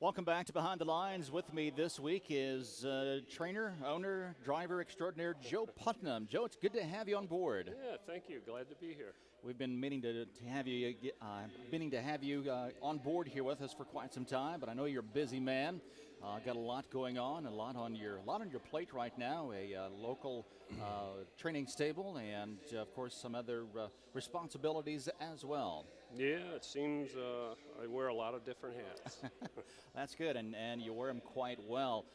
Welcome back to Behind the Lines. With me this week is trainer, owner, driver extraordinaire Joe Putnam. Joe, it's good to have you on board. Yeah, thank you. Glad to be here. We've been meaning to have you on board here with us for quite some time, but I know you're a busy man. Got a lot going on, a lot on your plate right now. A local training stable, and of course some other responsibilities as well. Yeah, it seems I wear a lot of different hats. That's good, and you wear them quite well.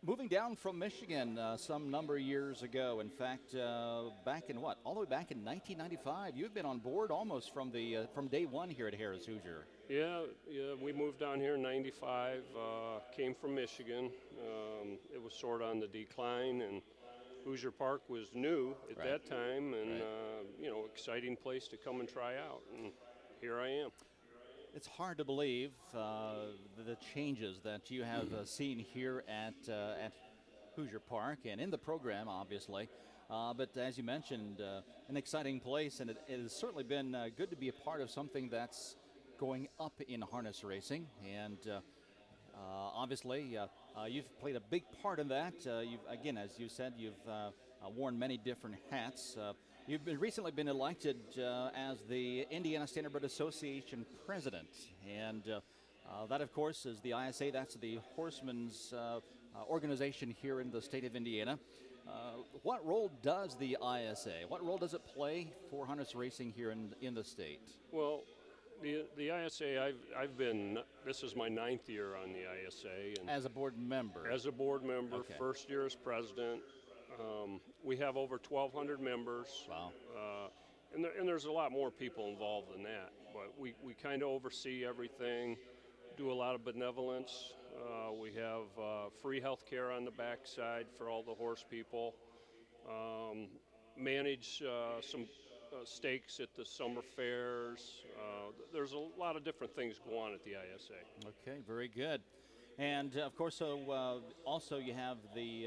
Moving down from Michigan some number of years ago, in fact, back in all the way back in 1995, you've been on board almost from day one here at Harris Hoosier. Yeah, we moved down here in '95. Came from Michigan. It was sort of on the decline, and Hoosier Park was new at that time, and exciting place to come and try out. And here I am. It's hard to believe the changes that you have seen here at Hoosier Park and in the program, obviously. But as you mentioned, an exciting place, and it has certainly been good to be a part of something that's going up in harness racing. And obviously, you've played a big part in that. Again, as you said, you've worn many different hats. You've recently been elected as the Indiana Standardbred Association president, and that, of course, is the ISA. That's the Horsemen's organization here in the state of Indiana. What role does the ISA, what role does it play for harness racing here in the state? Well, the ISA, I've been, this is my 9th year on the ISA. And as a board member? As a board member, okay. First year as president. We have over 1,200 members. Wow. And there's a lot more people involved than that. But we kind of oversee everything, do a lot of benevolence. We have free health care on the backside for all the horse people. Manage some stakes at the summer fairs. There's a lot of different things go on at the ISA. Okay, very good. And of course, also you have the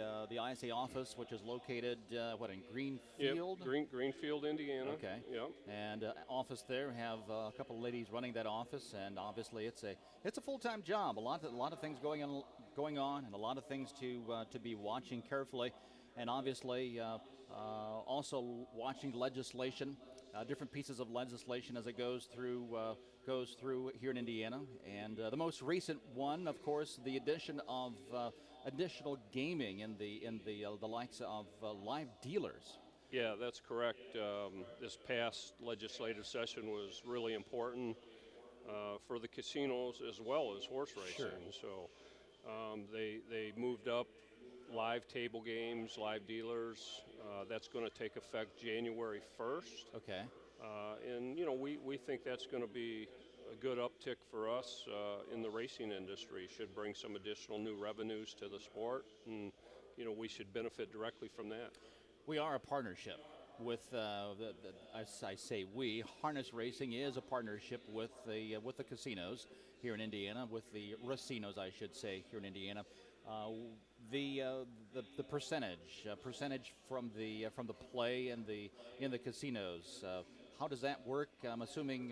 ISA office, which is located in Greenfield? Yep, Greenfield, Indiana. Okay. Yep. And office there. We have a couple of ladies running that office, and obviously it's a full-time job. A lot of things going on, and a lot of things to be watching carefully, and obviously also watching legislation. Different pieces of legislation as it goes through here in Indiana, and the most recent one, of course, the addition of additional gaming in the likes of live dealers. Yeah, that's correct. This past legislative session was really important for the casinos as well as horse racing. Sure. So they moved up live table games, live dealers. That's going to take effect January 1st. Okay. And we think that's going to be a good uptick for us in the racing industry. Should bring some additional new revenues to the sport, and we should benefit directly from that. We are a partnership with as I say, harness racing is a partnership with the casinos here in Indiana, with the racinos, I should say, here in Indiana. The percentage from the play in the casinos. How does that work? I'm assuming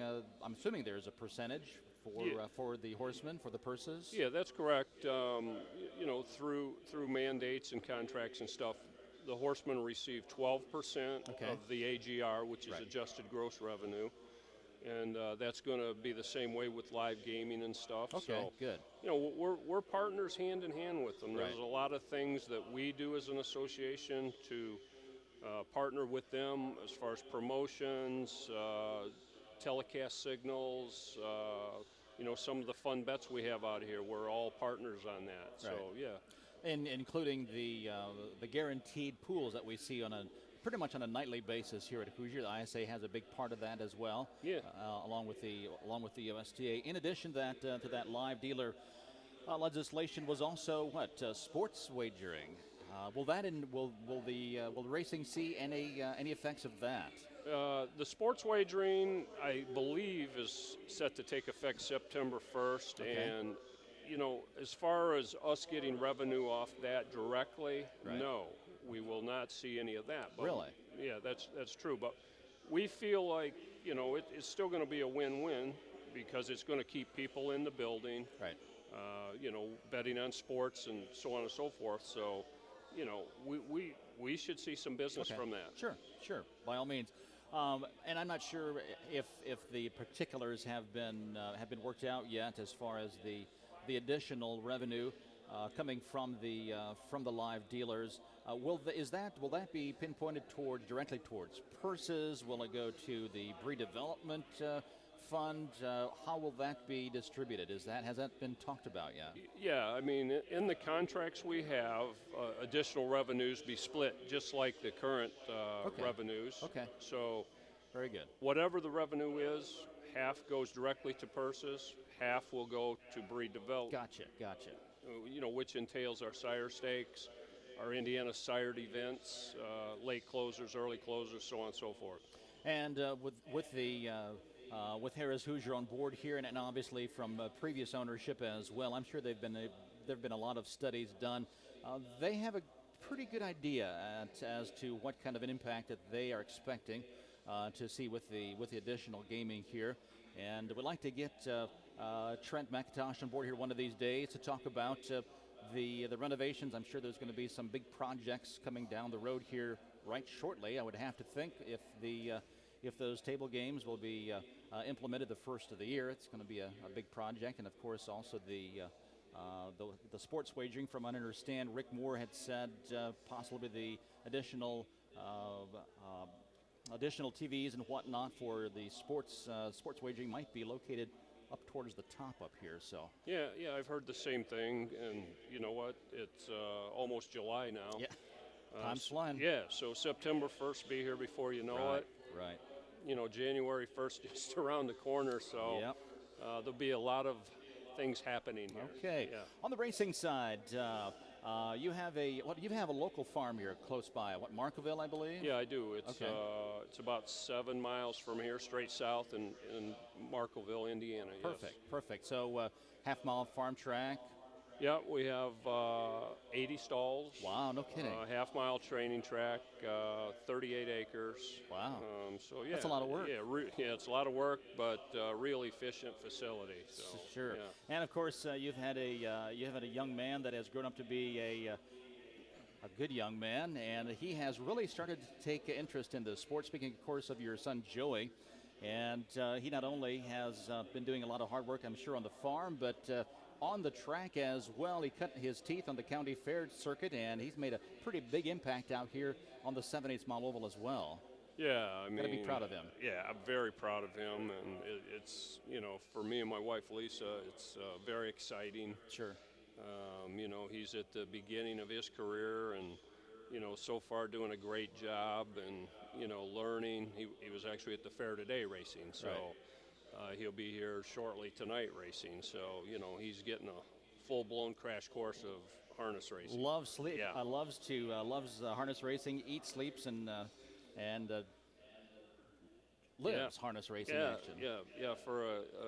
there's a percentage for the horsemen, for the purses. Yeah, that's correct. Through mandates and contracts and stuff, the horsemen receive 12% of the AGR, which is adjusted gross revenue. And that's going to be the same way with live gaming and stuff. Okay, so, good. We're partners hand in hand with them. Right. There's a lot of things that we do as an association to partner with them as far as promotions, telecast signals, some of the fun bets we have out here. We're all partners on that. Right. So, yeah. And including the guaranteed pools that we see pretty much on a nightly basis here at Hoosier. The ISA has a big part of that as well. Yeah. Along with the USTA. In addition to that live dealer legislation was also sports wagering. Will the racing see any effects of that? The sports wagering, I believe, is set to take effect September 1st, and as far as us getting revenue off that directly, no, we will not see any of that. But, really? Yeah, that's true. But we feel like it's still going to be a win-win because it's going to keep people in the building. Right. Betting on sports and so on and so forth. So, we should see some business from that. Sure, by all means. And I'm not sure if the particulars have been worked out yet as far as the additional revenue coming from the live dealers. Will that be pinpointed directly towards purses? Will it go to the redevelopment fund? How will that be distributed? Has that been talked about yet? Yeah, I mean, in the contracts we have, additional revenues be split just like the current revenues. Okay. So, very good. Whatever the revenue is, half goes directly to purses, half will go to breed development. Gotcha. Which entails our sire stakes, our Indiana sired events, late closers, early closers, so on and so forth. And with Harris Hoosier on board here, and obviously from previous ownership as well, I'm sure there've been a lot of studies done. They have a pretty good idea as to what kind of an impact that they are expecting to see with the additional gaming here. And we'd like to get Trent McIntosh on board here one of these days to talk about the renovations. I'm sure there's going to be some big projects coming down the road here right shortly. I would have to think if those table games will be implemented the first of the year, it's going to be a big project. And of course also the sports wagering. From what I understand, Rick Moore had said possibly the additional TVs and whatnot for the sports wagering might be located up towards the top up here. So yeah, I've heard the same thing, and you know what? It's almost July now. Yeah, time's flying. Yeah, so September 1st be here before you know it. Right. January 1st just around the corner. So yep. There'll be a lot of things happening here. Okay. Yeah. On the racing side, you have a local farm here close by. Markville, I believe? Yeah, I do. It's okay. It's about 7 miles from here, straight south in Markville, Indiana. Perfect. So half-mile farm track. Yeah, we have 80 stalls. Wow, no kidding. Half-mile training track, 38 acres. Wow. So yeah, that's a lot of work. Yeah, it's a lot of work, but real efficient facility. So sure. Yeah. And of course, you've had a young man that has grown up to be a good young man, and he has really started to take interest in the sport. Speaking, of course, of your son Joey, and he not only has been doing a lot of hard work, I'm sure, on the farm, but on the track as well. He cut his teeth on the county fair circuit, and he's made a pretty big impact out here on the 7/8 mile oval as well. Yeah, I mean, gotta be proud of him. Yeah, I'm very proud of him, and it's for me and my wife Lisa, it's very exciting. Sure. He's at the beginning of his career, and so far doing a great job, and learning. He was actually at the fair today racing, so. Right. He'll be here shortly tonight racing, so he's getting a full-blown crash course of harness racing. Loves sleep. Yeah. Loves harness racing. Eats, sleeps, and lives harness racing action. Yeah. For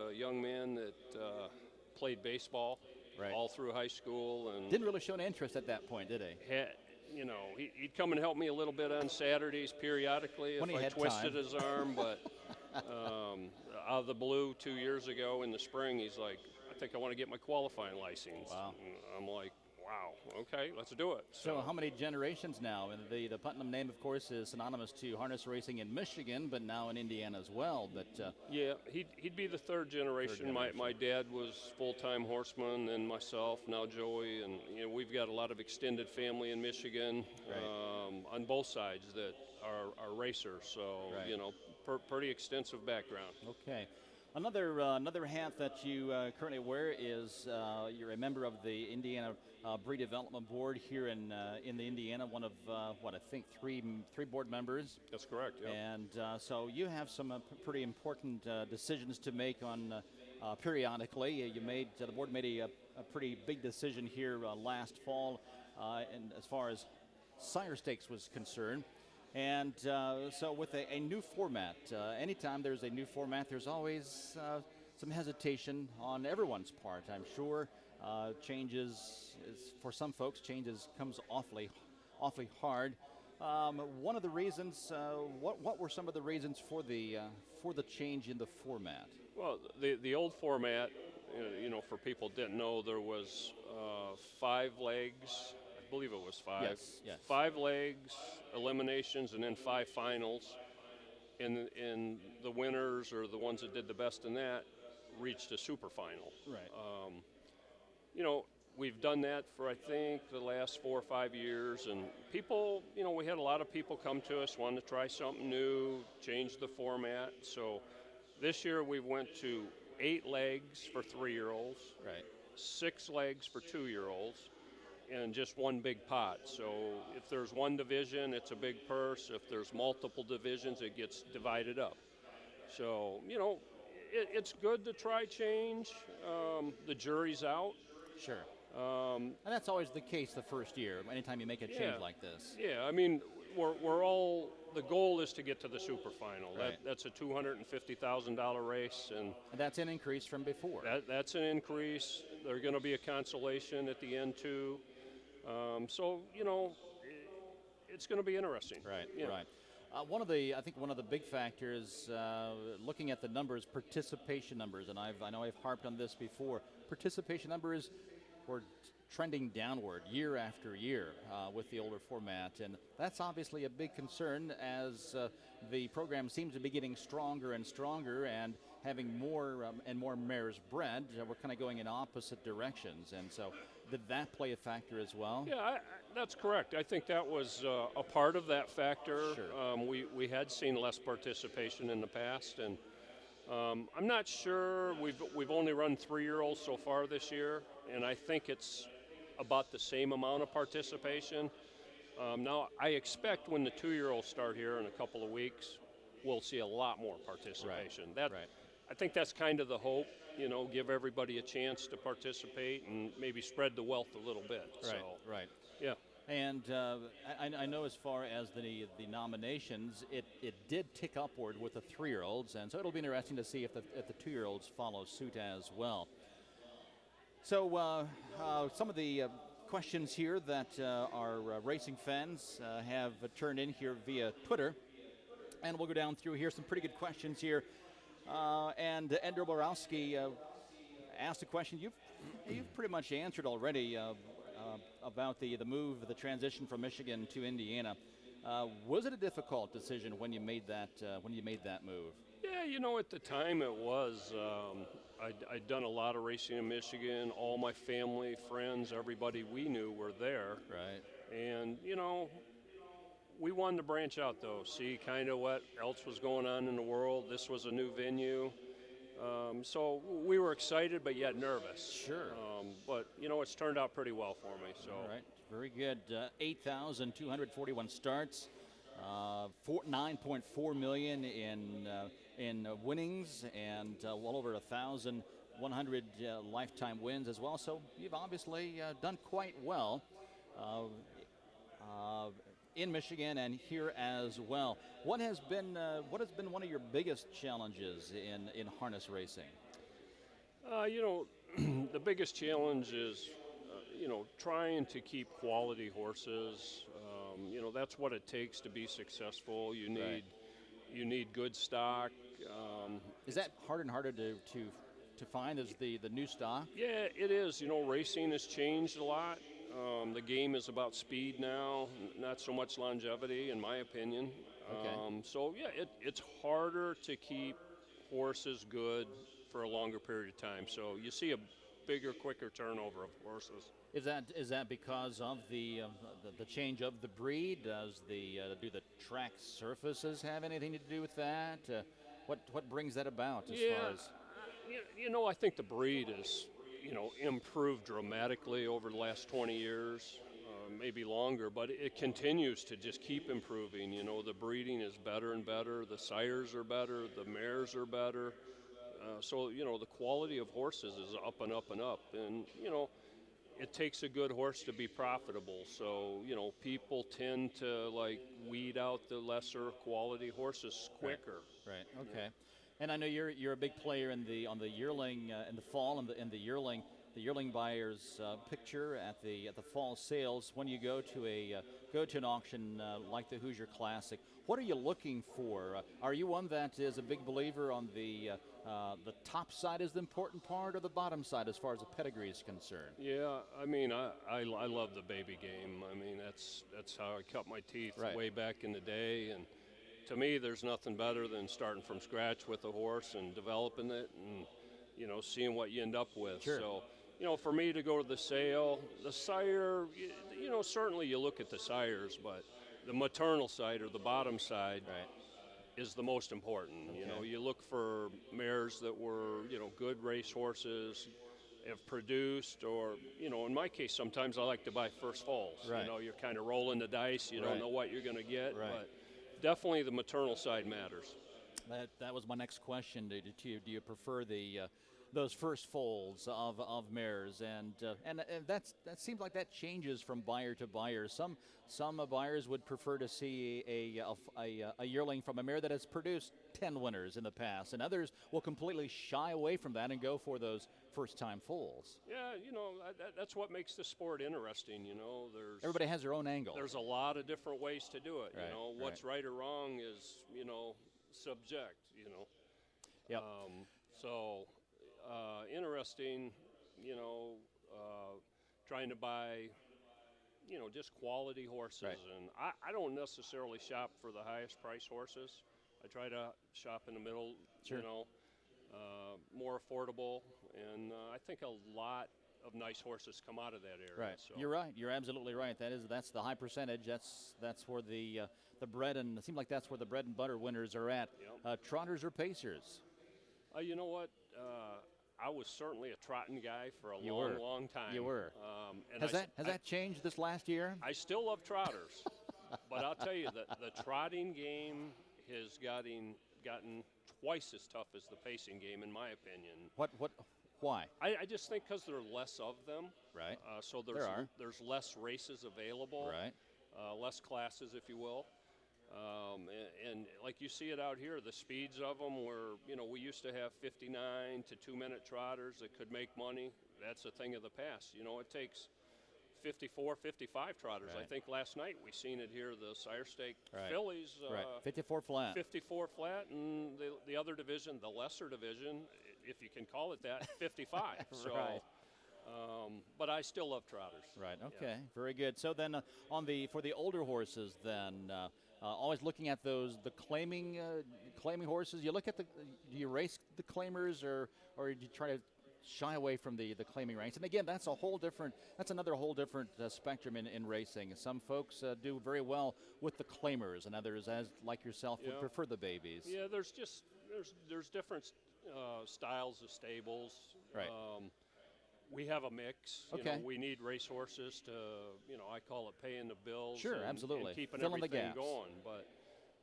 a young man that played baseball all through high school and didn't really show an interest at that point, did he? He'd come and help me a little bit on Saturdays periodically when if I twisted his arm, but. Out of the blue 2 years ago in the spring, he's like, I think I want to get my qualifying license. Wow. And I'm like, wow, okay, let's do it. So how many generations now? And the Putnam name, of course, is synonymous to harness racing in Michigan, but now in Indiana as well. But yeah, he'd be the third generation. My dad was full-time horseman, and myself, now Joey, and we've got a lot of extended family in Michigan on both sides that are racers. So pretty extensive background. Okay. Another hat that you currently wear is you're a member of the Indiana Breed Development Board here in the Indiana, one of I think three board members. That's correct. Yeah. And so you have some pretty important decisions to make on periodically. The board made a pretty big decision here last fall, and as far as sire stakes was concerned. And so with a new format, anytime there's a new format, there's always some hesitation on everyone's part, I'm sure. Changes, for some folks, changes comes awfully hard. One of the reasons, what were some of the reasons for the change in the format? Well, the old format, for people didn't know, there was 5 legs. I believe it was five. Yes, yes. 5 legs, eliminations, and then 5 finals. And the winners, or the ones that did the best in that, reached a super final. Right. You know, we've done that for, I think, the last 4 or 5 years, and people, we had a lot of people come to us wanting to try something new, change the format. So this year we went to 8 legs for 3-year-olds, Right. 6 legs for 2-year-olds, and just one big pot. So if there's one division, it's a big purse. If there's multiple divisions, it gets divided up. So, it's good to try change. The jury's out. Sure. And that's always the case the first year, anytime you make a change like this. Yeah, I mean, we're all, the goal is to get to the super final. Right. That's a $250,000 race, and That's an increase from before. that's an increase. There's going to be a consolation at the end too. So it's going to be interesting. Right, Yeah. right. I think one of the big factors, looking at the numbers, participation numbers, and I know I've harped on this before. Participation numbers were trending downward year after year with the older format, and that's obviously a big concern as the program seems to be getting stronger and stronger and having more and more mares bred. We're kind of going in opposite directions, and so did that play a factor as well? Yeah, that's correct. I think that was a part of that factor. Sure. We had seen less participation in the past, and I'm not sure. We've only run 3-year-olds so far this year, and I think it's about the same amount of participation. Now, I expect when the 2-year-olds start here in a couple of weeks, we'll see a lot more participation. Right. I think that's kind of the hope. Give everybody a chance to participate and maybe spread the wealth a little bit. Right, So, right. yeah. And I know as far as the nominations, it did tick upward with the 3-year-olds, and so it'll be interesting to see if the 2-year-olds follow suit as well. So some of the questions here that our racing fans have turned in here via Twitter, and we'll go down through here some pretty good questions here. And Ender Borowski asked a question you've pretty much answered already about the move, the transition from Michigan to Indiana. Was it a difficult decision when you made that move? Yeah, at the time it was. I'd done a lot of racing in Michigan. All my family, friends, everybody we knew were there. Right. And, we wanted to branch out, though, see kind of what else was going on in the world. This was a new venue. So we were excited, but yet nervous. Sure. But, it's turned out pretty well for me. So. All right. Very good. 8,241 starts, 9.4 million in winnings, and well over 1,100 lifetime wins as well. So you've obviously done quite well in Michigan and here as well. What has been one of your biggest challenges in harness racing? The biggest challenge is, trying to keep quality horses. That's what it takes to be successful. You need good stock. Is that harder and harder to find as the new stock? Yeah, it is. Racing has changed a lot. The game is about speed now, not so much longevity, in my opinion. Okay. So yeah, it's harder to keep horses good for a longer period of time. So you see a bigger, quicker turnover of horses. Is that because of the change of the breed? Do the track surfaces have anything to do with that? What brings that about as far as? I think the breed is, improved dramatically over the last 20 years, maybe longer, but it continues to just keep improving. The breeding is better and better. The sires are better. The mares are better. So, the quality of horses is up and up and up. And, it takes a good horse to be profitable. So, people tend to weed out the lesser quality horses quicker. Right. Okay. And I know you're a big player on the yearling in the fall, and the yearling buyers picture at the fall sales. When you go to an auction like the Hoosier Classic, what are you looking for? Are you one that is a big believer on the the top side is the important part, or the bottom side as far as the pedigree is concerned? Yeah, I mean, I love the baby game. I mean, that's how I cut my teeth Right. way back in the day. And to me, there's nothing better than starting from scratch with a horse and developing it and, seeing what you end up with. Sure. So, for me to go to the sale, the sire, certainly you look at the sires, but the maternal side or the bottom side Right. is the most important. Okay. You look for mares that were, good race horses, have produced, or, in my case, sometimes I like to buy first foals. Right. You're kind of rolling the dice. You Right. don't know what you're going to get, Right. but definitely the maternal side matters. That was my next question to you. Do you prefer those first foals of mares, and that seems like that changes from buyer to buyer. Some buyers would prefer to see a yearling from a mare that has produced 10 winners in the past, and others will completely shy away from that and go for those first-time foals. Yeah, that's what makes the sport interesting. Everybody has their own angle. There's a lot of different ways to do it. Right, What's right or wrong is subject. Yep. So interesting. Trying to buy just quality horses, Right. and I don't necessarily shop for the highest price horses. I try to shop in the middle. Sure. More affordable, and I think a lot of nice horses come out of that area. Right. So. You're right. You're absolutely right. That's the high percentage. That's where the bread, and it seems like that's where the bread and butter winners are at. Yep. Trotters or pacers? You know what? I was certainly a trotting guy for a You long, were. long time. You were. And Has that changed this last year? I still love trotters, but I'll tell you that the trotting game has gotten twice as tough as the pacing game, in my opinion. Why? I just think because there are less of them. Right. So There there's less races available. Right. Less classes, if you will. And like you see it out here, the speeds of them were, we used to have 59 to 2-minute trotters that could make money. That's a thing of the past. It takes 54, 55 trotters. Right. I think last night we seen it here, the Sire Stake Right. fillies. Right. 54 flat. 54 flat, and the other division, the lesser division, if you can call it that, 55. So, Right. But I still love trotters. Right. Yeah. Okay. Very good. So then, for the older horses, then always looking at the claiming horses. You look at do you race the claimers, or do you try to shy away from the claiming ranks? And again, that's another whole different spectrum in racing. Some folks do very well with the claimers, and others, as like yourself, would Yeah. prefer the babies. Yeah, there's different styles of stables. Right. We have a mix. Okay. We need race horses to, I call it paying the bills. Sure, and absolutely. And keeping Filling the everything gaps. going. But,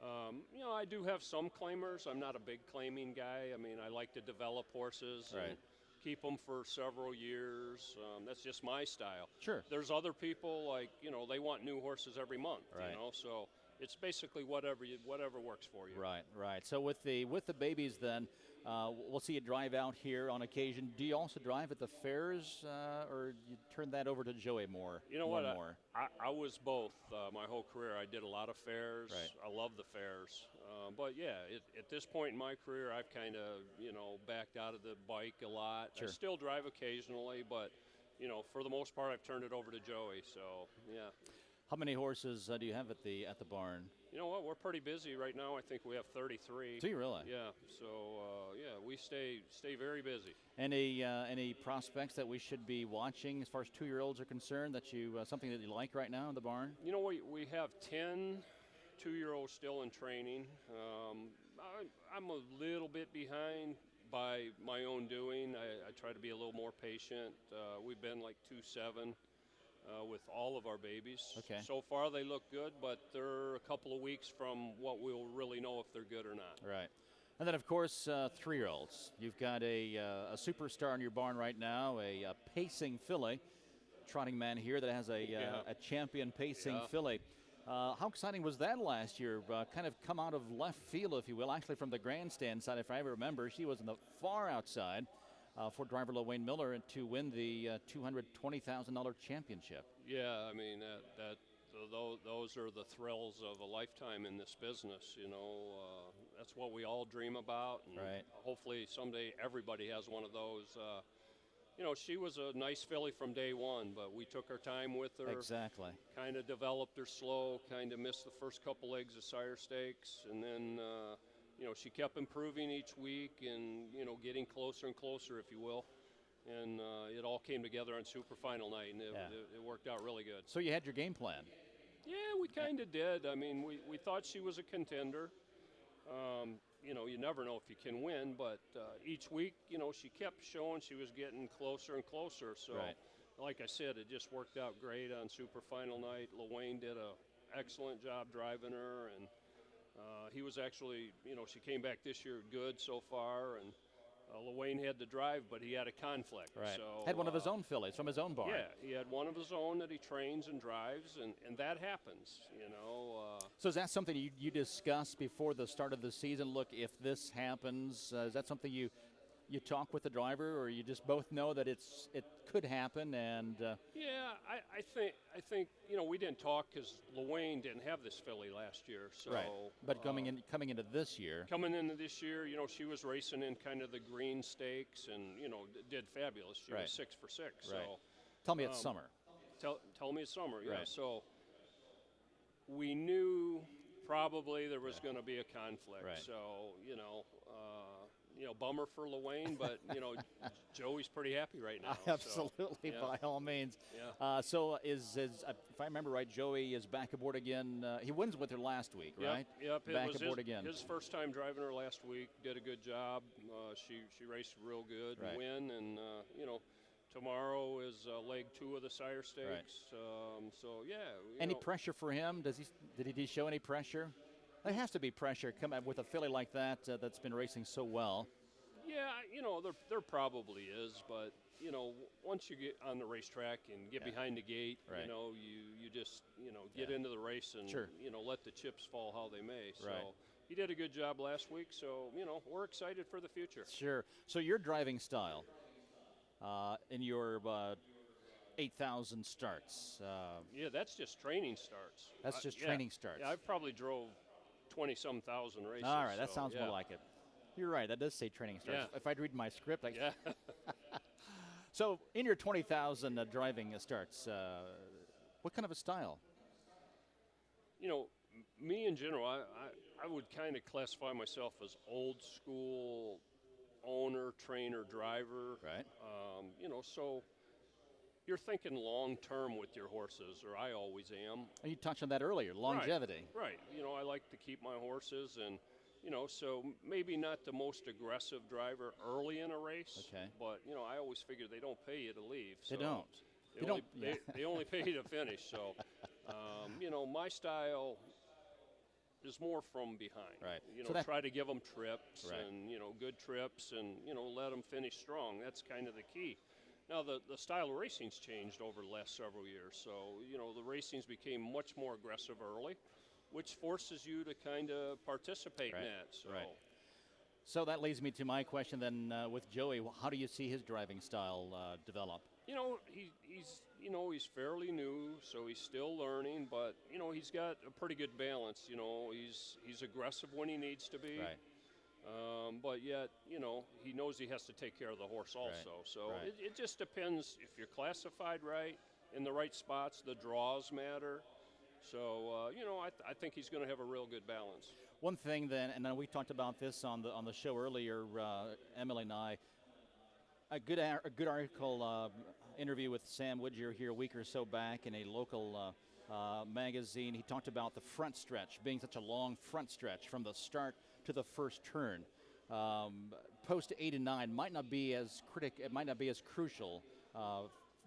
I do have some claimers. I'm not a big claiming guy. I mean, I like to develop horses Right. and keep them for several years. That's just my style. Sure. There's other people like, they want new horses every month. Right. So it's basically whatever works for you. Right, right. So with the babies, then we'll see you drive out here on occasion. Do you also drive at the fairs, or you turn that over to Joey more? You know what? More? I was both my whole career. I did a lot of fairs. Right. I love the fairs. But yeah, at this point in my career, I've kind of backed out of the bike a lot. Sure. I still drive occasionally, but for the most part, I've turned it over to Joey. So yeah. How many horses do you have at the barn? You know what? We're pretty busy right now. I think we have 33. Do you really? Yeah. So we stay very busy. Any prospects that we should be watching as far as 2-year-olds are concerned? That something that you like right now in the barn? We have 10 2-year-olds still in training. I'm a little bit behind by my own doing. I try to be a little more patient. We've been like 2-7 with all of our babies. Okay. So far they look good, but they're a couple of weeks from what we'll really know if they're good or not. Right. And then, of course, 3-year-olds. You've got a superstar in your barn right now, a pacing filly, trotting man here that has a champion pacing filly. How exciting was that last year? Kind of come out of left field, if you will, actually from the grandstand side, if I ever remember. She was in the far outside for driver LaWayne Miller to win the $220,000 championship. Yeah, I mean, those are the thrills of a lifetime in this business, that's what we all dream about. And Right. hopefully someday everybody has one of those. She was a nice filly from day one, but we took our time with her. Exactly. Kind of developed her slow, kind of missed the first couple legs of sire stakes, and then, she kept improving each week and, getting closer and closer, if you will. And it all came together on Super Final night, and it worked out really good. So you had your game plan. Yeah, we kind of did. I mean, we thought she was a contender. You never know if you can win, but each week, she kept showing she was getting closer and closer. So, like I said, it just worked out great on Super Final night. LaWayne did an excellent job driving her, and he was actually, she came back this year good so far, and LaWayne had to drive, but he had a conflict. Right. So, Had one of his own fillies from his own barn. Yeah, he had one of his own that he trains and drives, and that happens, So is that something you discuss before the start of the season? Look, if this happens, is that something you talk with the driver, or you just both know that it could happen? And yeah, I think we didn't talk because LaWayne didn't have this filly last year. So, right. But coming into this year, she was racing in kind of the green stakes, and did fabulous. She was 6 for 6. Right. So tell me it's summer. Tell me it's summer. Yeah. Right. So we knew probably there was going to be a conflict. Right. So bummer for LaWayne, but Joey's pretty happy right now. Absolutely, so, by all means. Yeah. So is if I remember right, Joey is back aboard again. He wins with her last week, right? Yep. Back aboard again. His first time driving her last week. Did a good job. She raced real good, Right. win, and tomorrow is leg 2 of the sire stakes. Right. So yeah. Any pressure for him? Did he show any pressure? There has to be pressure coming with a filly like that that's been racing so well. Yeah, there probably is, but once you get on the racetrack and get behind the gate, Right. you just get into the race and Sure. let the chips fall how they may. So Right. he did a good job last week. So we're excited for the future. Sure. So your driving style in your 8,000 starts. Yeah, that's just training starts. That's just training starts. Yeah, I've probably drove 20-some thousand races. All right, that so, sounds yeah. more like it. You're right. That does say training starts. Yeah. If I'd read my script, Yeah. So in your 20,000 driving starts, what kind of a style? Me in general, I would kind of classify myself as old school owner, trainer, driver. Right. So you're thinking long term with your horses, or I always am. And you touched on that earlier, longevity. Right. I like to keep my horses, and so maybe not the most aggressive driver early in a race. Okay. But I always figure they don't pay you to leave. So They don't. They only pay you to finish. So, my style is more from behind. Right. So try to give them trips Right. and good trips, and let them finish strong. That's kind of the key. Now the style of racing's changed over the last several years. So the racing's became much more aggressive early, which forces you to kind of participate in that. So. Right. So that leads me to my question then with Joey. How do you see his driving style develop? He's fairly new, so he's still learning, but he's got a pretty good balance. He's aggressive when he needs to be. Right. But yet, he knows he has to take care of the horse also. Right. So Right. it just depends if you're classified right, in the right spots, the draws matter. So, I think he's going to have a real good balance. One thing then, and then we talked about this on the show earlier, Emily and I, a good article interview with Sam Woodger here a week or so back in a local magazine. He talked about the front stretch being such a long front stretch from the start to the first turn. Post 8 and 9 might not be as crucial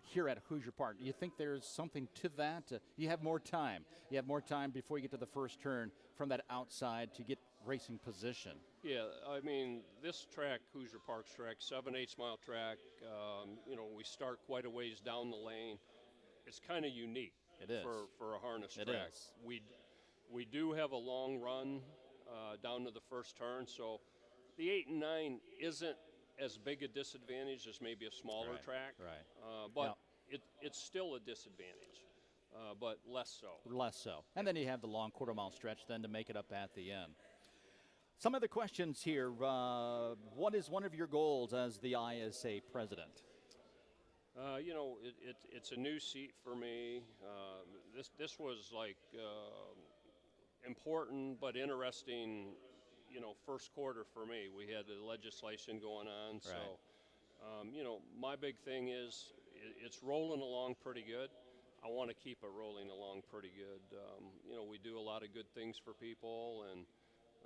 here at Hoosier Park. Do you think there's something to that? You have more time. You have more time before you get to the first turn from that outside to get racing position. Yeah, I mean, this track, Hoosier Park's track, 7/8 mile track, we start quite a ways down the lane. It's kind of unique. It is. For a harness It track. is. We do have a long run down to the first turn, so the 8 and 9 isn't as big a disadvantage as maybe a smaller Right, track. right. But it's still a disadvantage, but less so. Less so. And then you have the long quarter-mile stretch then to make it up at the end. Some other questions here. What is one of your goals as the ISA president? It's a new seat for me. This was like important but interesting, first quarter for me. We had the legislation going on, so my big thing is it's rolling along pretty good. I want to keep it rolling along pretty good. We do a lot of good things for people and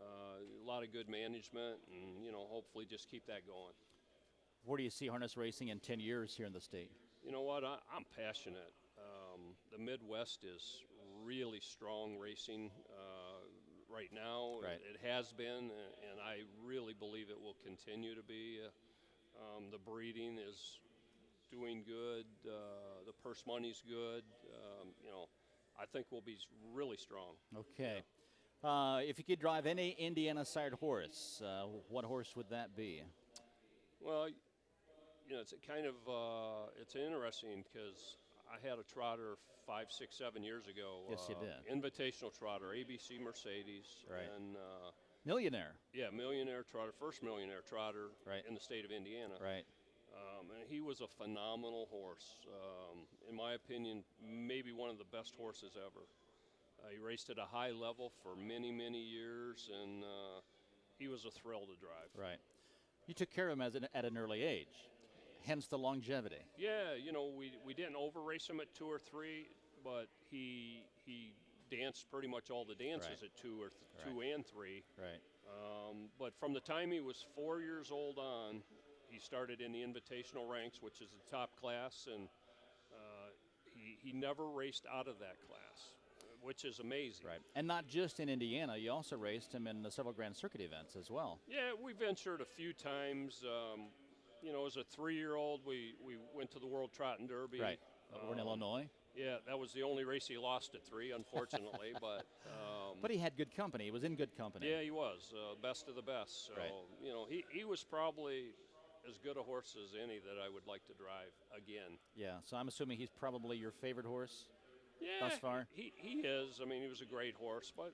a lot of good management, and hopefully just keep that going. Where do you see harness racing in 10 years here in the state? You know what? I'm passionate. The Midwest is really strong racing right now. Right. It has been, and I really believe it will continue to be. The breeding is doing good. The purse money's good. I think we'll be really strong. Okay. If you could drive any Indiana-sired horse, what horse would that be? Well, it's it's interesting because I had a trotter 5, 6, 7 years ago. Yes, you did. Invitational trotter, ABC Mercedes. Right. And Millionaire. yeah, millionaire trotter, first millionaire trotter Right. in the state of Indiana. Right. And he was a phenomenal horse. In my opinion, maybe one of the best horses ever. He raced at a high level for many, many years, and he was a thrill to drive. Right. You took care of him at an early age, hence the longevity. Yeah, we didn't over race him at 2 or 3, but he danced pretty much all the dances Right. at 2 and 3. Right. But from the time he was 4 years old on, he started in the invitational ranks, which is the top class, and he never raced out of that class, which is amazing. Right. And not just in Indiana, you also raced him in several Grand Circuit events as well. Yeah, we ventured a few times. As a 3-year-old, we went to the World Trotting Derby. Right. Over in Illinois. Yeah, that was the only race he lost at 3, unfortunately. But he had good company. He was in good company. Yeah, he was best of the best. So Right. he was probably as good a horse as any that I would like to drive again. Yeah. So I'm assuming he's probably your favorite horse. Yeah, Thus far? he is. I mean, he was a great horse, but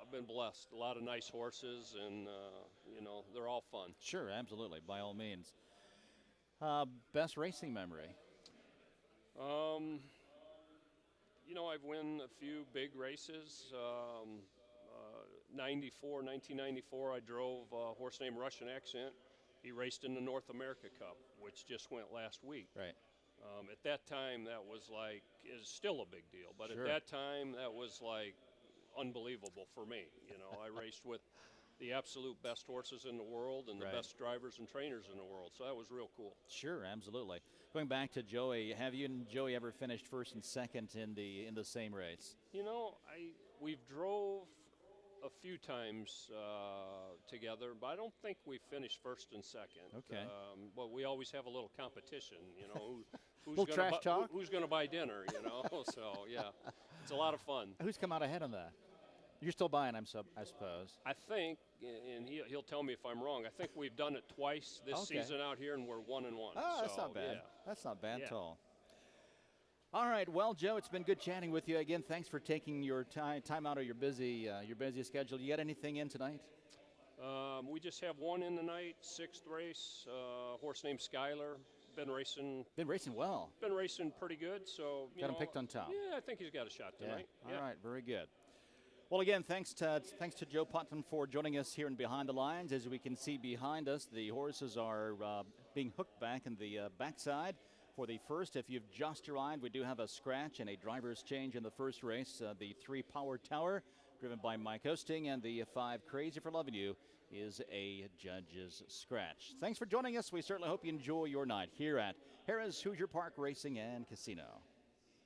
I've been blessed. A lot of nice horses, and they're all fun. Sure, absolutely, by all means. Best racing memory? I've won a few big races. 1994, I drove a horse named Russian Accent. He raced in the North America Cup, which just went last week. Right. At that time, that was is still a big deal, but Sure. at that time, that was unbelievable for me. I raced with the absolute best horses in the world and the Right. best drivers and trainers in the world, so that was real cool. Sure, absolutely. Going back to Joey, have you and Joey ever finished first and second in the same race? We've drove a few times together, but I don't think we finished first and second. Okay. But we always have a little competition, who's Little trash talk? Who's going to buy dinner, So yeah, it's a lot of fun. Who's come out ahead on that? You're still buying, I suppose. I think, and he'll tell me if I'm wrong. I think we've done it twice this Okay. season out here, and we're 1-1. Oh, that's So, not bad. yeah. That's not bad Yeah. at all. All right, well, Joe, it's been good chatting with you again. Thanks for taking your time out of your busy schedule. You got anything in tonight? We just have one in the night, 6th race. Horse named Skylar. Been racing well. Been racing pretty good, so Got him picked on top. Yeah, I think he's got a shot tonight. All right, very good. Well, again, thanks to Joe Putnam for joining us here in Behind the Lines. As we can see behind us, the horses are being hooked back in the backside for the first. If you've just arrived, we do have a scratch and a driver's change in the first race. The 3 Power Tower, driven by Mike Osting, and the 5 Crazy for Loving You is a judge's scratch. Thanks for joining us. We certainly hope you enjoy your night here at Harrah's Hoosier Park Racing and Casino.